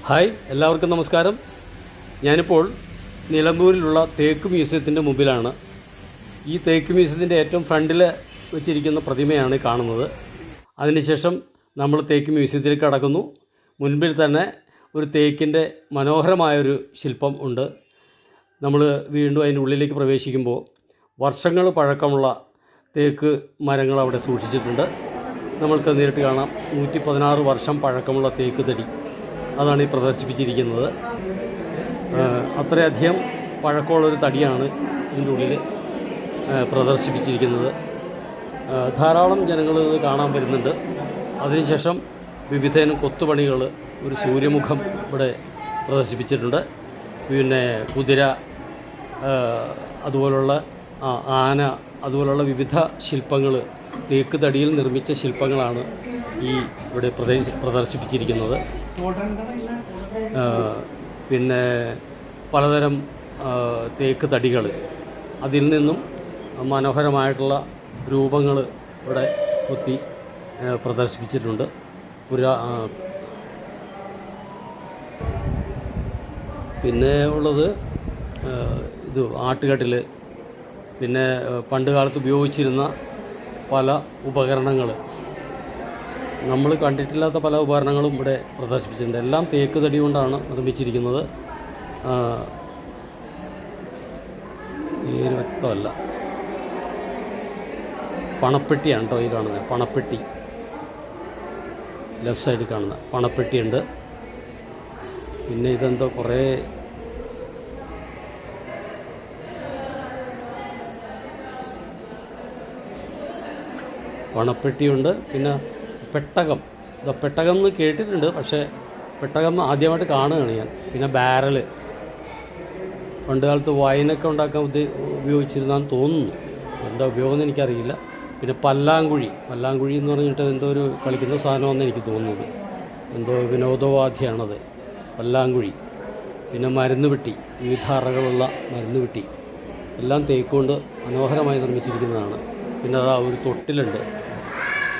Hi, എല്ലാവർക്കും നമസ്കാരം. ഞാനിപ്പോൾ നിലമ്പൂരിലുള്ള തേക്ക് മ്യൂസിയത്തിൻ്റെ മുമ്പിലാണ്. ഈ തേക്ക് മ്യൂസിയത്തിൻ്റെ ഏറ്റവും ഫ്രണ്ടിൽ വെച്ചിരിക്കുന്ന പ്രതിമയാണ് കാണുന്നത്. അതിനുശേഷം നമ്മൾ തേക്ക് മ്യൂസിയത്തിലേക്ക് കടക്കുന്നു. മുൻപിൽ തന്നെ ഒരു തേക്കിൻ്റെ മനോഹരമായൊരു ശില്പം ഉണ്ട്. നമ്മൾ വീണ്ടും അതിൻ്റെ ഉള്ളിലേക്ക് പ്രവേശിക്കുമ്പോൾ വർഷങ്ങൾ പഴക്കമുള്ള തേക്ക് മരങ്ങൾ അവിടെ സൂക്ഷിച്ചിട്ടുണ്ട്. നമ്മൾക്ക് നേരിട്ട് കാണാം. 116 വർഷം പഴക്കമുള്ള തേക്ക് തടി, അതാണ് ഈ പ്രദർശിപ്പിച്ചിരിക്കുന്നത്. അത്രയധികം പഴക്കമുള്ളൊരു തടിയാണ് ഇതിൻ്റെ ഉള്ളിൽ പ്രദർശിപ്പിച്ചിരിക്കുന്നത്. ധാരാളം ജനങ്ങൾ ഇത് കാണാൻ വരുന്നുണ്ട്. അതിനുശേഷം വിവിധയിനം കൊത്തുപണികൾ, ഒരു സൂര്യമുഖം ഇവിടെ പ്രദർശിപ്പിച്ചിട്ടുണ്ട്. പിന്നെ കുതിര, അതുപോലുള്ള ആന, അതുപോലുള്ള വിവിധ ശില്പങ്ങൾ, തേക്ക് തടിയിൽ നിർമ്മിച്ച ശില്പങ്ങളാണ് ഈ ഇവിടെ പ്രദർശിപ്പിച്ചിരിക്കുന്നത്. പിന്നെ പലതരം തേക്ക് തടികൾ, അതിൽ നിന്നും മനോഹരമായിട്ടുള്ള രൂപങ്ങൾ ഇവിടെ കൊത്തി പ്രദർശിപ്പിച്ചിട്ടുണ്ട്. പിന്നെ ഉള്ളത് ഇത് ആട്ടുകട്ടിൽ, പിന്നെ പണ്ട് കാലത്ത് ഉപയോഗിച്ചിരുന്ന പല ഉപകരണങ്ങൾ, നമ്മൾ കണ്ടിട്ടില്ലാത്ത പല ഉപകരണങ്ങളും ഇവിടെ പ്രദർശിപ്പിച്ചിട്ടുണ്ട്. എല്ലാം തേക്ക് തടി കൊണ്ടാണ് നിർമ്മിച്ചിരിക്കുന്നത്. പേര് വ്യക്തമല്ല. പണപ്പെട്ടിയാണ് കേട്ടോ ഈ കാണുന്നത്. പണപ്പെട്ടി, ലെഫ്റ്റ് സൈഡിൽ കാണുന്ന പണപ്പെട്ടിയുണ്ട്. പിന്നെ ഇതെന്തോ കുറേ പണപ്പെട്ടിയുണ്ട്. പിന്നെ പെട്ടകം, പെട്ടകം എന്ന് കേട്ടിട്ടുണ്ട്, പക്ഷേ പെട്ടകം ആദ്യമായിട്ട് കാണുകയാണ് ഞാൻ. പിന്നെ ബാരൽ, പണ്ട് കാലത്ത് വൈനൊക്കെ ഉണ്ടാക്കാൻ ഉപയോഗിച്ചിരുന്നാന്ന് തോന്നുന്നു. എന്താ ഉപയോഗമെന്ന് എനിക്കറിയില്ല. പിന്നെ പല്ലാങ്കുഴി എന്ന് പറഞ്ഞിട്ട് എന്തോ ഒരു കളിക്കുന്ന സാധനമെന്ന് എനിക്ക് തോന്നുന്നത്. എന്തോ വിനോദോപാധിയാണത്, പല്ലാങ്കുഴി. പിന്നെ മരുന്ന് പെട്ടി, വിവിധ അറകളുള്ള മരുന്ന് പെട്ടി, എല്ലാം തേക്കുകൊണ്ട് മനോഹരമായി നിർമ്മിച്ചിരിക്കുന്നതാണ്. പിന്നെ അതാ ഒരു തൊട്ടിലുണ്ട്.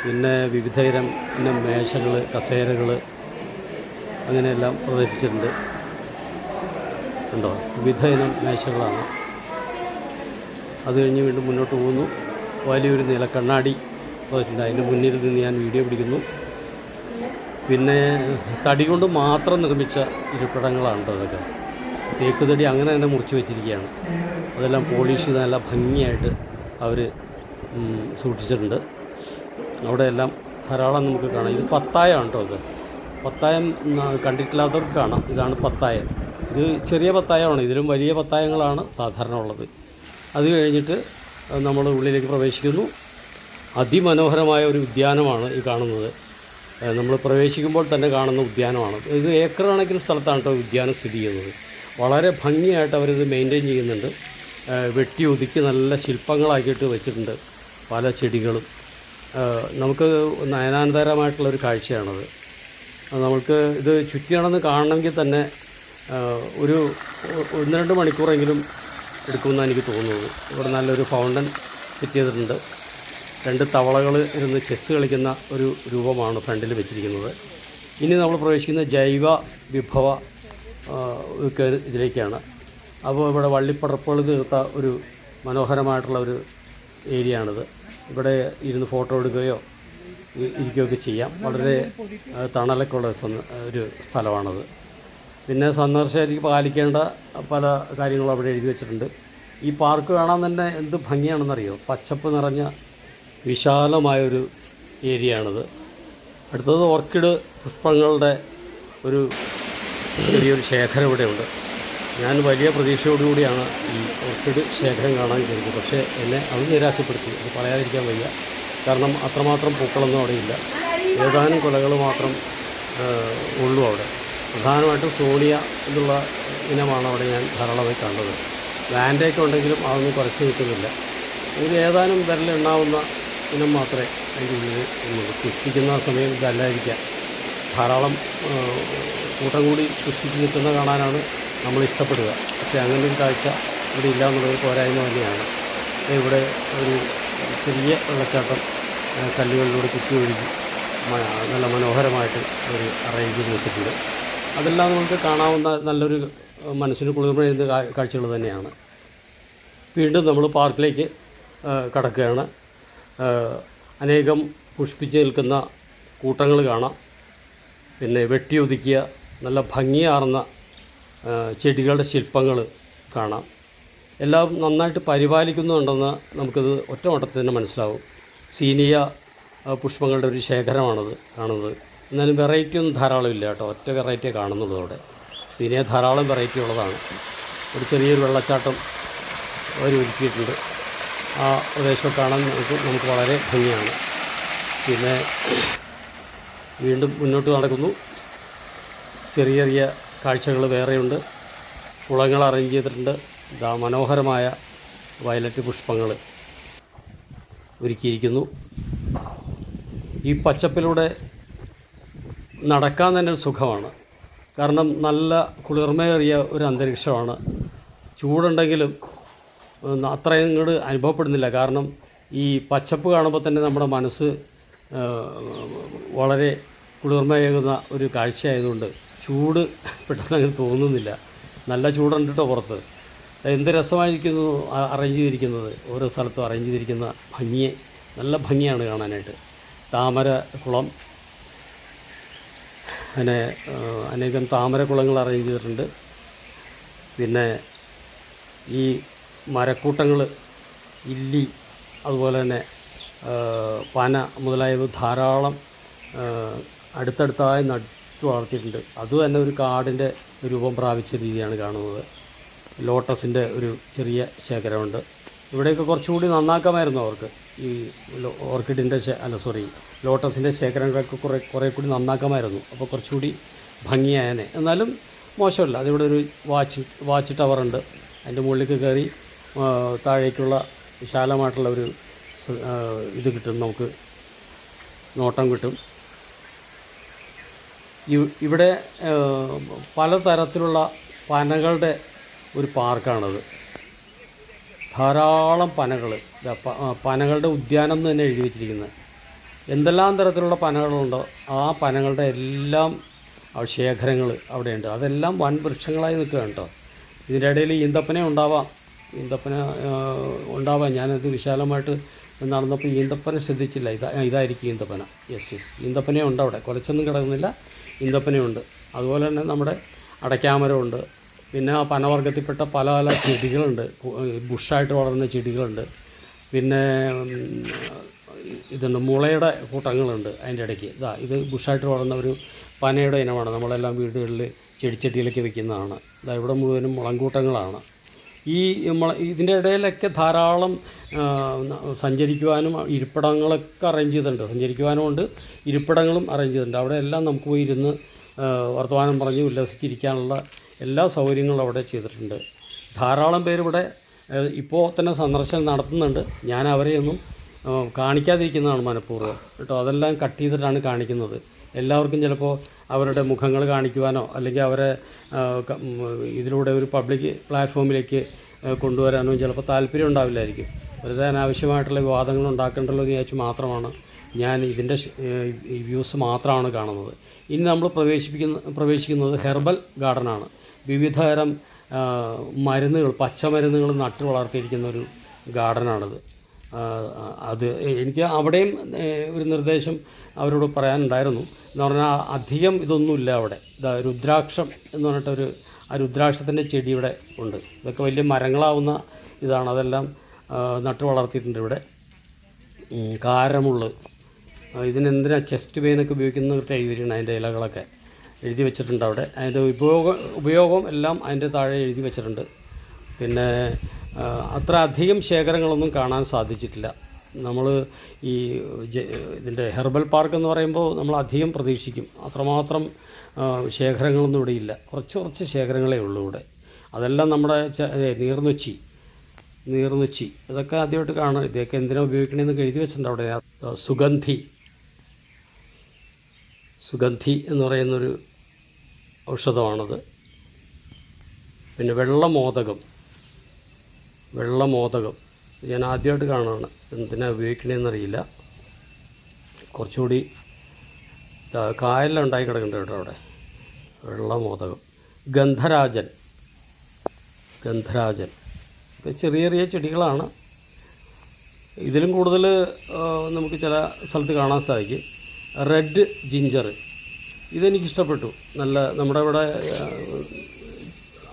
പിന്നെ വിവിധതരം പിന്നെ മേശകൾ, കസേരകൾ, അങ്ങനെയെല്ലാം പ്രദർശിപ്പിച്ചിട്ടുണ്ട്. ഉണ്ടോ, വിവിധ ഇനം മേശകളാണ്. അത് കഴിഞ്ഞ് വീണ്ടും മുന്നോട്ട് പോകുന്നു. വലിയൊരു നിലക്കണ്ണാടി പ്രദർശിപ്പിച്ചിട്ടുണ്ട്. അതിൻ്റെ മുന്നിൽ നിന്ന് ഞാൻ വീഡിയോ പിടിക്കുന്നു. പിന്നെ തടി കൊണ്ട് മാത്രം നിർമ്മിച്ച ഇരിപ്പിടങ്ങളാണ് അതൊക്കെ. തേക്ക് തടി അങ്ങനെ തന്നെ മുറിച്ച് വെച്ചിരിക്കുകയാണ്. അതെല്ലാം പോളിഷ് ചെയ്ത് നല്ല ഭംഗിയായിട്ട് അവർ സൂക്ഷിച്ചിട്ടുണ്ട്. അവിടെയെല്ലാം ധാരാളം നമുക്ക് കാണാം. ഇത് പത്തായമാണ് കേട്ടോ. ഇത് പത്തായം കണ്ടിട്ടില്ലാത്തവർക്ക് കാണാം. ഇതാണ് പത്തായം. ഇത് ചെറിയ പത്തായമാണ്. ഇതിലും വലിയ പത്തായങ്ങളാണ് സാധാരണ ഉള്ളത്. അത് കഴിഞ്ഞിട്ട് നമ്മൾ ഉള്ളിലേക്ക് പ്രവേശിക്കുന്നു. അതിമനോഹരമായ ഒരു ഉദ്യാനമാണ് ഈ കാണുന്നത്. നമ്മൾ പ്രവേശിക്കുമ്പോൾ തന്നെ കാണുന്ന ഉദ്യാനമാണ്. ഇത് ഏക്കർ കണക്കിന് സ്ഥലത്താണ് കേട്ടോ ഉദ്യാനം സ്ഥിതി ചെയ്യുന്നത്. വളരെ ഭംഗിയായിട്ട് അവരിത് മെയിൻറ്റെയിൻ ചെയ്യുന്നുണ്ട്. വെട്ടി ഒതുക്കി നല്ല ശില്പങ്ങളാക്കിയിട്ട് വെച്ചിട്ടുണ്ട് പല ചെടികളും. നമുക്ക് നയനാനന്ദകരമായിട്ടുള്ളൊരു കാഴ്ചയാണത്. നമുക്ക് ഇത് ചുറ്റിയാണെന്ന് കാണണമെങ്കിൽ തന്നെ ഒരു 1-2 മണിക്കൂറെങ്കിലും എടുക്കുമെന്നാണ് എനിക്ക് തോന്നുന്നത്. ഇവിടെ നല്ലൊരു ഫൗണ്ടൻ സെറ്റ് ചെയ്തിട്ടുണ്ട്. 2 തവളകൾ ഇരുന്ന് ചെസ്സ് കളിക്കുന്ന ഒരു രൂപമാണ് ഫ്രണ്ടിൽ വെച്ചിരിക്കുന്നത്. ഇനി നമ്മൾ പ്രവേശിക്കുന്ന ജൈവ വിഭവ ഇതിലേക്കാണ്. അപ്പോൾ ഇവിടെ വള്ളിപ്പടർപ്പുകൾ തീർത്ത ഒരു മനോഹരമായിട്ടുള്ള ഒരു ഏരിയയാണിത്. ഇവിടെ ഇരുന്ന് ഫോട്ടോ എടുക്കുകയോ ഇരിക്കുകയൊക്കെ ചെയ്യാം. വളരെ തണലൊക്കെ ഉള്ള ഒരു സ്ഥലമാണത്. പിന്നെ സന്ദർശകർക്ക് പാലിക്കേണ്ട പല കാര്യങ്ങളും അവിടെ എഴുതി വെച്ചിട്ടുണ്ട്. ഈ പാർക്ക് കാണാൻ തന്നെ എന്ത് ഭംഗിയാണെന്നറിയോ. പച്ചപ്പ് നിറഞ്ഞ വിശാലമായൊരു ഏരിയയാണിത്. അടുത്തത് ഓർക്കിഡ് പുഷ്പങ്ങളുടെ ഒരു ചെറിയൊരു ശേഖരം ഇവിടെയുണ്ട്. ഞാൻ വലിയ പ്രതീക്ഷയോടുകൂടിയാണ് ഈ ഓർക്കിഡ് ശേഖരം കാണാൻ കരുതി. പക്ഷേ എന്നെ അത് നിരാശപ്പെടുത്തി. അത് പറയാതിരിക്കാൻ വയ്യ. കാരണം അത്രമാത്രം പൂക്കളൊന്നും അവിടെയില്ല. ഏതാനും കുലകൾ മാത്രം ഉള്ളൂ അവിടെ. പ്രധാനമായിട്ടും സോണിയ എന്നുള്ള ഇനമാണ് അവിടെ ഞാൻ ധാരാളമായി കണ്ടത്. വാൻഡയൊക്കെ ഉണ്ടെങ്കിലും അതൊന്നും കുറച്ച് നിൽക്കുന്നില്ല. ഇത് ഏതാനും വിരലെണ്ണാവുന്ന ഇനം മാത്രമേ അതിൻ്റെ ഉള്ളിൽ ഉള്ളൂ. പുഷ്പിക്കുന്ന സമയം ഇതല്ലായിരിക്കാം. ധാരാളം കൂട്ടം കൂടി പുഷ്പിച്ച് നിൽക്കുന്ന കാണാനാണ് നമ്മൾ ഇഷ്ടപ്പെടുക. പക്ഷേ അങ്ങനൊരു കാഴ്ച ഇവിടെ ഇല്ല എന്നുള്ളൊരു പോരായ്മ തന്നെയാണ്. ഇവിടെ ഒരു ചെറിയ വെള്ളച്ചാട്ടം കല്ലുകളിലൂടെ കുത്തി ഒഴുകി നല്ല മനോഹരമായിട്ട് അവർ അറേഞ്ച് ചെയ്ത് വെച്ചിട്ടുണ്ട്. അതെല്ലാം നമുക്ക് കാണാവുന്ന നല്ലൊരു മനസ്സിന് കുളിർമയുന്ന കാഴ്ചകൾ തന്നെയാണ്. വീണ്ടും നമ്മൾ പാർക്കിലേക്ക് കടക്കുകയാണ്. അനേകം പുഷ്പിച്ച് നിൽക്കുന്ന കൂട്ടങ്ങൾ കാണാം. പിന്നെ വെട്ടിയൊതുക്കിയ നല്ല ഭംഗിയാർന്ന ചെടികളുടെ ശില്പങ്ങൾ കാണാം. എല്ലാം നന്നായിട്ട് പരിപാലിക്കുന്നുണ്ടെന്ന് നമുക്കത് ഒറ്റ നോട്ടത്തിൽ തന്നെ മനസ്സിലാവും. സീനിയ പുഷ്പങ്ങളുടെ ഒരു ശേഖരമാണത് കാണുന്നത്. എന്നാലും വെറൈറ്റി ഒന്നും ധാരാളം ഇല്ല കേട്ടോ, ഒറ്റ വെറൈറ്റിയെ കാണുന്നുള്ളൂ അവിടെ. സീനിയ ധാരാളം വെറൈറ്റി ഉള്ളതാണ്. ഒരു ചെറിയൊരു വെള്ളച്ചാട്ടം അവർ ഒരുക്കിയിട്ടുണ്ട്. ആ പ്രദേശം കാണാൻ നമുക്ക് വളരെ ഭംഗിയാണ്. പിന്നെ വീണ്ടും മുന്നോട്ട് നടക്കുന്നു. ചെറിയ ചെറിയ കാഴ്ചകൾ വേറെയുണ്ട്. കുളങ്ങൾ അറേഞ്ച് ചെയ്തിട്ടുണ്ട്. മനോഹരമായ വയലറ്റ് പുഷ്പങ്ങൾ ഒരുക്കിയിരിക്കുന്നു. ഈ പച്ചപ്പിലൂടെ നടക്കാൻ തന്നെ ഒരു സുഖമാണ്. കാരണം നല്ല കുളിർമയേറിയ ഒരു അന്തരീക്ഷമാണ്. ചൂടുണ്ടെങ്കിലും അത്രയും ഇങ്ങോട്ട് അനുഭവപ്പെടുന്നില്ല. കാരണം ഈ പച്ചപ്പ് കാണുമ്പോൾ തന്നെ നമ്മുടെ മനസ്സ് വളരെ കുളിർമയേകുന്ന ഒരു കാഴ്ചയായതുകൊണ്ട് ചൂട് പെട്ടെന്ന് അങ്ങനെ തോന്നുന്നില്ല. നല്ല ചൂടുണ്ട് കേട്ടോ പുറത്ത്. എന്ത് രസമായിരിക്കുന്നു അറേഞ്ച് ചെയ്തിരിക്കുന്നത്, ഓരോ സ്ഥലത്തും അറേഞ്ച് ചെയ്തിരിക്കുന്ന ഭംഗിയെ നല്ല ഭംഗിയാണ് കാണാനായിട്ട്. താമര കുളം, അങ്ങനെ അനേകം താമര കുളങ്ങൾ അറേഞ്ച് ചെയ്തിട്ടുണ്ട്. പിന്നെ ഈ മരക്കൂട്ടങ്ങൾ, ഇല്ലി, അതുപോലെ തന്നെ പന മുതലായവ ധാരാളം അടുത്തടുത്തായി നട്ടു വളർത്തിയിട്ടുണ്ട്. അതുതന്നെ ഒരു കാടിൻ്റെ രൂപം പ്രാപിച്ച രീതിയാണ് കാണുന്നത്. ലോട്ടസിൻ്റെ ഒരു ചെറിയ ശേഖരമുണ്ട്. ഇവിടെയൊക്കെ കുറച്ചുകൂടി നന്നാക്കാമായിരുന്നു അവർക്ക്. ഈ ഓർക്കിഡിൻ്റെ ലോട്ടസിൻ്റെ ശേഖരങ്ങളൊക്കെ കുറേ കൂടി നന്നാക്കാമായിരുന്നു. അപ്പോൾ കുറച്ചുകൂടി ഭംഗിയായനെ. എന്നാലും മോശമല്ല. അതിവിടെ ഒരു വാച്ച് ടവറുണ്ട്. അതിൻ്റെ മുകളിലേക്ക് കയറി താഴേക്കുള്ള വിശാലമായിട്ടുള്ള ഒരു ഇത് കിട്ടും, നമുക്ക് നോട്ടം കിട്ടും. ഇവിടെ പലതരത്തിലുള്ള പനകളുടെ ഒരു പാർക്കാണത്. ധാരാളം പനകൾ, പനകളുടെ ഉദ്യാനം എന്ന് തന്നെ എഴുതി വച്ചിരിക്കുന്നത്. എന്തെല്ലാം തരത്തിലുള്ള പനകളുണ്ടോ ആ പനകളുടെ എല്ലാം ശേഖരങ്ങൾ അവിടെയുണ്ട്. അതെല്ലാം വൻ വൃക്ഷങ്ങളായി നിൽക്കുകയാണ് കേട്ടോ. ഇതിൻ്റെ ഇടയിൽ ഈന്തപ്പന ഉണ്ടാവാം. ഞാനത് വിശാലമായിട്ട് നടന്നപ്പോൾ ഈന്തപ്പന ശ്രദ്ധിച്ചില്ല. ഇതായിരിക്കും ഈന്തപ്പന. യെസ്, ഈന്തപ്പനയുണ്ട് അവിടെ. കുലച്ചൊന്നും കിടക്കുന്നില്ല, ഈന്തപ്പനയുണ്ട്. അതുപോലെ തന്നെ നമ്മുടെ അടയ്ക്കാമരമുണ്ട്. പിന്നെ ആ പനവർഗത്തിൽപ്പെട്ട പല പല ചെടികളുണ്ട്. ബുഷായിട്ട് വളരുന്ന ചെടികളുണ്ട്. പിന്നെ ഇതുണ്ട്, മുളയുടെ കൂട്ടങ്ങളുണ്ട് അതിൻ്റെ ഇടയ്ക്ക്. ഇത് ബുഷായിട്ട് വളർന്ന ഒരു പനയുടെ ഇനമാണ്. നമ്മളെല്ലാം വീടുകളിൽ ചെടിച്ചട്ടിയിലൊക്കെ വെക്കുന്നതാണ്. ഇവിടെ മുഴുവനും മുളങ്കൂട്ടങ്ങളാണ്. ഇതിൻ്റെ ഇടയിലൊക്കെ ധാരാളം സഞ്ചരിക്കുവാനും ഇരിപ്പിടങ്ങളൊക്കെ അറേഞ്ച് ചെയ്തിട്ടുണ്ട്. സഞ്ചരിക്കുവാനും ഉണ്ട്, ഇരിപ്പിടങ്ങളും അറേഞ്ച് ചെയ്തിട്ടുണ്ട്. അവിടെ എല്ലാം നമുക്ക് പോയി ഇരുന്ന് വർത്തമാനം പറഞ്ഞ് ഉല്ലസിച്ചിരിക്കാനുള്ള എല്ലാ സൗകര്യങ്ങളും അവിടെ ചെയ്തിട്ടുണ്ട്. ധാരാളം പേരിവിടെ ഇപ്പോൾ തന്നെ സന്ദർശനം നടത്തുന്നുണ്ട്. ഞാൻ അവരെയൊന്നും കാണിക്കാതിരിക്കുന്നതാണ് മനഃപൂർവ്വം കേട്ടോ. അതെല്ലാം കട്ട് ചെയ്തിട്ടാണ് കാണിക്കുന്നത്. എല്ലാവർക്കും ചിലപ്പോൾ അവരുടെ മുഖങ്ങൾ കാണിക്കുവാനോ അല്ലെങ്കിൽ അവരെ ഇതിലൂടെ ഒരു പബ്ലിക് പ്ലാറ്റ്ഫോമിലേക്ക് കൊണ്ടുവരാനോ ചിലപ്പോൾ താല്പര്യം ഉണ്ടാവില്ലായിരിക്കും. വെറുതെ അനാവശ്യമായിട്ടുള്ള വിവാദങ്ങൾ ഉണ്ടാക്കേണ്ടല്ലോ എന്ന് വിചാരിച്ച് മാത്രമാണ് ഞാൻ ഇതിൻ്റെ ഈ വ്യൂസ് മാത്രമാണ് കാണുന്നത്. ഇനി നമ്മൾ പ്രവേശിക്കുന്നത് ഹെർബൽ ഗാർഡനാണ്. വിവിധതരം മരുന്നുകൾ, പച്ചമരുന്നുകൾ നട്ടു വളർത്തിയിരിക്കുന്ന ഒരു ഗാർഡനാണിത്. അത് എനിക്ക് അവിടെയും ഒരു നിർദ്ദേശം അവരോട് പറയാനുണ്ടായിരുന്നു. എന്ന് പറഞ്ഞാൽ അധികം ഇതൊന്നുമില്ല അവിടെ. രുദ്രാക്ഷം എന്ന് പറഞ്ഞിട്ടൊരു ആ രുദ്രാക്ഷത്തിൻ്റെ ചെടി ഇവിടെ ഉണ്ട്. ഇതൊക്കെ വലിയ മരങ്ങളാവുന്ന ഇതാണ്. അതെല്ലാം നട്ടു വളർത്തിയിട്ടുണ്ട് ഇവിടെ. കാരമുള്ള്, ഇതിനെന്തിനാ ചെസ്റ്റ് പെയിനൊക്കെ ഉപയോഗിക്കുന്നതൊക്കെ എഴുതിയിട്ടുണ്ട്. അതിൻ്റെ ഇലകളൊക്കെ എഴുതി വെച്ചിട്ടുണ്ട് അവിടെ. അതിൻ്റെ ഉപയോഗം എല്ലാം അതിൻ്റെ താഴെ എഴുതി വെച്ചിട്ടുണ്ട്. പിന്നെ അത്ര അധികം ശേഖരങ്ങളൊന്നും കാണാൻ സാധിച്ചിട്ടില്ല. നമ്മൾ ഈ ഇതിൻ്റെ ഹെർബൽ പാർക്ക് എന്ന് പറയുമ്പോൾ നമ്മൾ അധികം പ്രതീക്ഷിക്കും. അത്രമാത്രം ശേഖരങ്ങളൊന്നും ഇവിടെ ഇല്ല. കുറച്ച് ശേഖരങ്ങളേ ഉള്ളൂ ഇവിടെ. അതെല്ലാം നമ്മുടെ നീർനൊച്ചി ഇതൊക്കെ ആദ്യമായിട്ട് കാണാം. ഇതൊക്കെ എന്തിനാണ് ഉപയോഗിക്കണമെന്ന് എഴുതി വെച്ചിട്ടുണ്ട് അവിടെ. സുഗന്ധി എന്ന് പറയുന്നൊരു ഔഷധമാണത്. പിന്നെ വെള്ളമോദകം ഞാൻ ആദ്യമായിട്ട് കാണുകയാണ്. എന്തിനാണ് ഉപയോഗിക്കണമെന്നറിയില്ല. കുറച്ചുകൂടി കായലിലുണ്ടായി കിടക്കുന്നുണ്ട് കേട്ടോ അവിടെ. വെള്ള മോദകം, ഗന്ധരാജൻ ഒക്കെ ചെറിയ ചെറിയ ചെടികളാണ്. ഇതിലും കൂടുതൽ നമുക്ക് ചില സ്ഥലത്ത് കാണാൻ സാധിക്കും. റെഡ് ജിഞ്ചർ, ഇതെനിക്കിഷ്ടപ്പെട്ടു. നല്ല നമ്മുടെ ഇവിടെ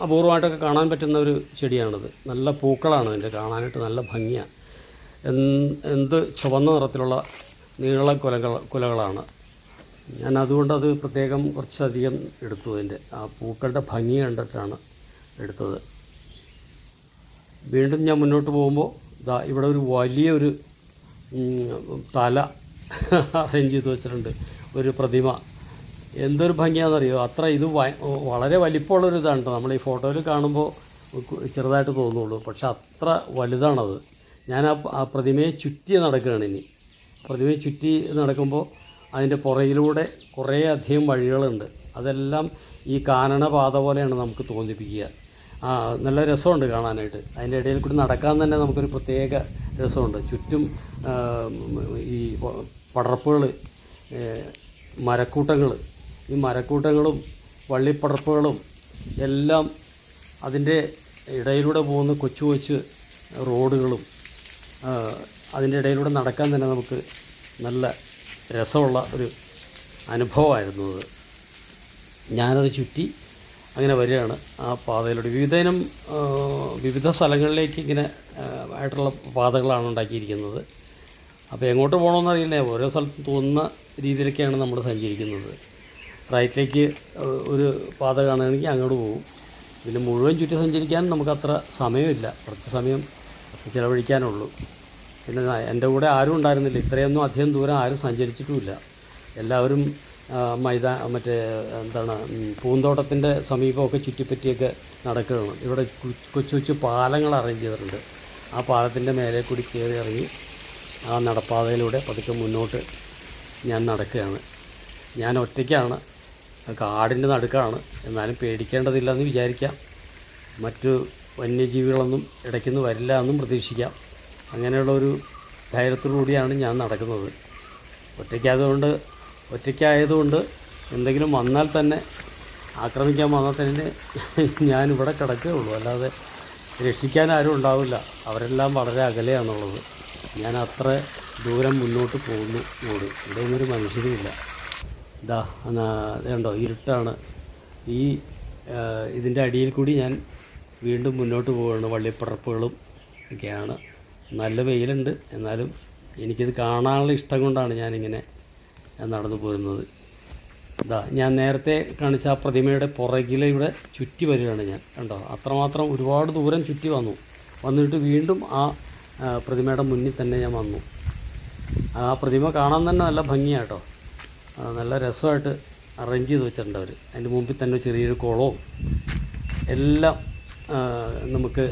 അപൂർവമായിട്ടൊക്കെ കാണാൻ പറ്റുന്ന ഒരു ചെടിയാണിത്. നല്ല പൂക്കളാണ് ഇതിൻ്റെ, കാണാനായിട്ട് നല്ല ഭംഗിയാണ്. എന്ത് ചുവന്ന നിറത്തിലുള്ള നീള കുലകളാണ്. ഞാൻ അതുകൊണ്ടത് പ്രത്യേകം കുറച്ചധികം എടുത്തു. അതിൻ്റെ ആ പൂക്കളുടെ ഭംഗി കണ്ടിട്ടാണ് എടുത്തത്. വീണ്ടും ഞാൻ മുന്നോട്ട് പോകുമ്പോൾ ഇവിടെ ഒരു വലിയൊരു തല അറേഞ്ച് ചെയ്ത് വെച്ചിട്ടുണ്ട്, ഒരു പ്രതിമ. എന്തൊരു ഭംഗിയാണെന്നറിയോ, അത്ര ഇത് വളരെ വലിപ്പമുള്ളൊരു ഇതാണ് കേട്ടോ. നമ്മൾ ഈ ഫോട്ടോയിൽ കാണുമ്പോൾ ചെറുതായിട്ട് തോന്നുള്ളൂ, പക്ഷെ അത്ര വലുതാണത്. ഞാൻ ആ പ്രതിമയെ ചുറ്റി നടക്കുകയാണ്. ഇനി പ്രതിമയെ ചുറ്റി നടക്കുമ്പോൾ അതിൻ്റെ പുറകിലൂടെ കുറേ അധികം വഴികളുണ്ട്. അതെല്ലാം ഈ കാനനപാത പോലെയാണ് നമുക്ക് തോന്നിപ്പിക്കുക. നല്ല രസമുണ്ട് കാണാനായിട്ട്. അതിൻ്റെ ഇടയിൽ കൂടി നടക്കാൻ തന്നെ നമുക്കൊരു പ്രത്യേക രസമുണ്ട്. ചുറ്റും ഈ പടർപ്പുകൾ, മരക്കൂട്ടങ്ങൾ, ഈ മരക്കൂട്ടങ്ങളും വള്ളിപ്പടർപ്പുകളും എല്ലാം, അതിൻ്റെ ഇടയിലൂടെ പോകുന്ന കൊച്ചു കൊച്ചു റോഡുകളും, അതിൻ്റെ ഇടയിലൂടെ നടക്കാൻ തന്നെ നമുക്ക് നല്ല രസമുള്ള ഒരു അനുഭവമായിരുന്നു അത്. ഞാനത് ചുറ്റി അങ്ങനെ വരികയാണ് ആ പാതയിലൂടെ. വിവിധ സ്ഥലങ്ങളിലേക്ക് ഇങ്ങനെ ആയിട്ടുള്ള പാതകളാണ് ഉണ്ടാക്കിയിരിക്കുന്നത്. അപ്പോൾ എങ്ങോട്ട് പോകണമെന്നറിയില്ല, ഓരോ സ്ഥലത്തും തോന്നുന്ന രീതിയിലൊക്കെയാണ് നമ്മൾ സഞ്ചരിക്കുന്നത്. റൈറ്റിലേക്ക് ഒരു പാത കാണുകയാണെങ്കിൽ അങ്ങോട്ട് പോകും. പിന്നെ മുഴുവൻ ചുറ്റി സഞ്ചരിക്കാൻ നമുക്കത്ര സമയമില്ല, കുറച്ച് സമയം ചിലവഴിക്കാനുള്ളൂ. പിന്നെ എൻ്റെ കൂടെ ആരും ഉണ്ടായിരുന്നില്ല, ഇത്രയൊന്നും അധികം ദൂരം ആരും സഞ്ചരിച്ചിട്ടുമില്ല. എല്ലാവരും പൂന്തോട്ടത്തിൻ്റെ സമീപമൊക്കെ ചുറ്റിപ്പറ്റിയൊക്കെ നടക്കുകയാണ്. ഇവിടെ കൊച്ചു കൊച്ചു പാലങ്ങൾ അറേഞ്ച് ചെയ്തിട്ടുണ്ട്. ആ പാലത്തിൻ്റെ മേലെ കൂടി കയറി ഇറങ്ങി ആ നടപ്പാതയിലൂടെ പതുക്കെ മുന്നോട്ട് ഞാൻ നടക്കുകയാണ്. ഞാൻ ഒറ്റയ്ക്കാണ്, കാടിൻ്റെ നടുക്കാണ്, എന്നാലും പേടിക്കേണ്ടതില്ലെന്ന് വിചാരിക്കാം. മറ്റു വന്യജീവികളൊന്നും ഇടയ്ക്കൊന്നും വരില്ല എന്നും പ്രതീക്ഷിക്കാം. അങ്ങനെയുള്ളൊരു ധൈര്യത്തോടുകൂടിയാണ് ഞാൻ നടക്കുന്നത്. ഒറ്റയ്ക്കായതുകൊണ്ട് എന്തെങ്കിലും വന്നാൽ തന്നെ, ആക്രമിക്കാൻ വന്നാൽ തന്നെ ഞാനിവിടെ കിടക്കുകയുള്ളൂ, അല്ലാതെ രക്ഷിക്കാൻ ആരും ഉണ്ടാവില്ല. അവരെല്ലാം വളരെ അകലെയാണുള്ളത്. ഞാൻ അത്ര ദൂരം മുന്നോട്ട് പോകുന്നു. ഇവിടെ ഒന്നൊരു മനുഷ്യരുമില്ല. കണ്ടോ, ഇരുട്ടാണ്. ഇതിൻ്റെ അടിയിൽ കൂടി ഞാൻ വീണ്ടും മുന്നോട്ട് പോവുകയാണ്. വള്ളിപ്പടർപ്പുകളും ഒക്കെയാണ്. നല്ല വെയിലുണ്ട്, എന്നാലും എനിക്കിത് കാണാനുള്ള ഇഷ്ടം കൊണ്ടാണ് ഞാനിങ്ങനെ നടന്നു പോരുന്നത്. ഞാൻ നേരത്തെ കാണിച്ച ആ പ്രതിമയുടെ പുറകിലൂടെ ചുറ്റി വരികയാണ് ഞാൻ. കണ്ടോ, അത്രമാത്രം ഒരുപാട് ദൂരം ചുറ്റി വന്നിട്ട് വീണ്ടും ആ പ്രതിമയുടെ മുന്നിൽ തന്നെ ഞാൻ വന്നു. ആ പ്രതിമ കാണാൻ തന്നെ നല്ല ഭംഗിയാട്ടോ, നല്ല രസമായിട്ട് അറേഞ്ച് ചെയ്ത് വെച്ചിട്ടുണ്ട് അവർ. അതിൻ്റെ മുമ്പിൽ തന്നെ ചെറിയൊരു കുളവും എല്ലാം നമുക്ക്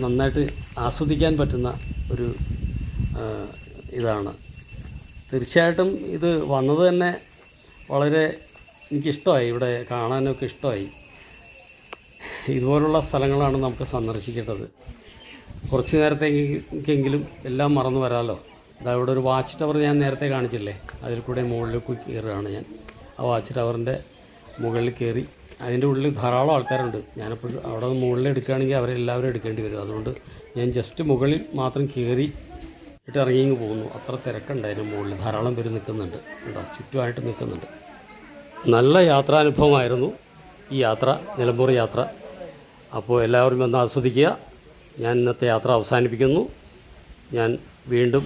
നന്നായിട്ട് ആസ്വദിക്കാൻ പറ്റുന്ന ഒരു ഇതാണ്. തീർച്ചയായിട്ടും ഇത് വന്നത് തന്നെ വളരെ എനിക്കിഷ്ടമായി, ഇവിടെ കാണാനൊക്കെ ഇഷ്ടമായി. ഇതുപോലുള്ള സ്ഥലങ്ങളാണ് നമുക്ക് സന്ദർശിക്കേണ്ടത്. കുറച്ച് നേരത്തേക്കെങ്കിലും എല്ലാം മറന്നു വരാമല്ലോ. ഇവിടെ ഒരു വാച്ച് ടവർ ഞാൻ നേരത്തെ കാണിച്ചില്ലേ, അതിൽ കൂടെ മുകളിലേക്ക് കയറുകയാണ് ഞാൻ. ആ വാച്ച് ടവറിൻ്റെ മുകളിൽ കയറി, അതിൻ്റെ ഉള്ളിൽ ധാരാളം ആൾക്കാരുണ്ട്. ഞാനിപ്പോൾ അവിടെ മുകളിൽ എടുക്കുകയാണെങ്കിൽ അവരെല്ലാവരും എടുക്കേണ്ടി വരും. അതുകൊണ്ട് ഞാൻ ജസ്റ്റ് മുകളിൽ മാത്രം കയറി ഇറങ്ങി പോകുന്നു. അത്ര തിരക്കുണ്ടായിരുന്നു. മുകളിൽ ധാരാളം പേര് നിൽക്കുന്നുണ്ട് കേട്ടോ, ചുറ്റുമായിട്ട് നിൽക്കുന്നുണ്ട്. നല്ല യാത്രാനുഭവമായിരുന്നു ഈ യാത്ര, നിലമ്പൂർ യാത്ര. അപ്പോൾ എല്ലാവരും വന്ന് ആസ്വദിക്കുക. ഞാൻ ഇന്നത്തെ യാത്ര അവസാനിപ്പിക്കുന്നു. ഞാൻ വീണ്ടും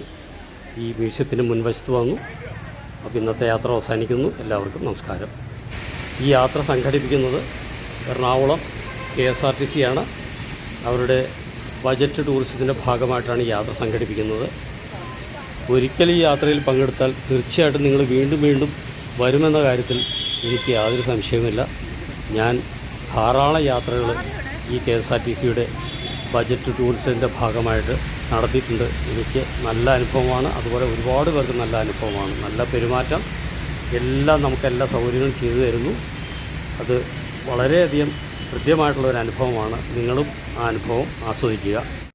ഈ മ്യൂസിയത്തിന് മുൻവശത്ത് വന്നു. അപ്പോൾ ഇന്നത്തെ യാത്ര അവസാനിക്കുന്നു. എല്ലാവർക്കും നമസ്കാരം. ഈ യാത്ര സംഘടിപ്പിക്കുന്നത് എറണാകുളം KSRTC ആണ്. അവരുടെ ബജറ്റ് ടൂറിസത്തിൻ്റെ ഭാഗമായിട്ടാണ് ഈ യാത്ര സംഘടിപ്പിക്കുന്നത്. ഒരിക്കൽ ഈ യാത്രയിൽ പങ്കെടുത്താൽ തീർച്ചയായിട്ടും നിങ്ങൾ വീണ്ടും വീണ്ടും വരുമെന്ന കാര്യത്തിൽ എനിക്ക് യാതൊരു സംശയവുമില്ല. ഞാൻ ധാരാളം യാത്രകൾ ഈ KSRTCയുടെ ബജറ്റ് ടൂറിസത്തിൻ്റെ ഭാഗമായിട്ട് നടത്തിയിട്ടുണ്ട്. എനിക്ക് നല്ല അനുഭവമാണ്. അതുപോലെ ഒരുപാട് പേർക്ക് നല്ല അനുഭവമാണ്. നല്ല പെരുമാറ്റം, എല്ലാം നമുക്ക് എല്ലാ സൗകര്യങ്ങളും ചെയ്തു തരുന്നു. അത് വളരെയധികം ഹൃദ്യമായിട്ടുള്ളൊരു അനുഭവമാണ്. നിങ്ങളും ആ അനുഭവം ആസ്വദിക്കുക.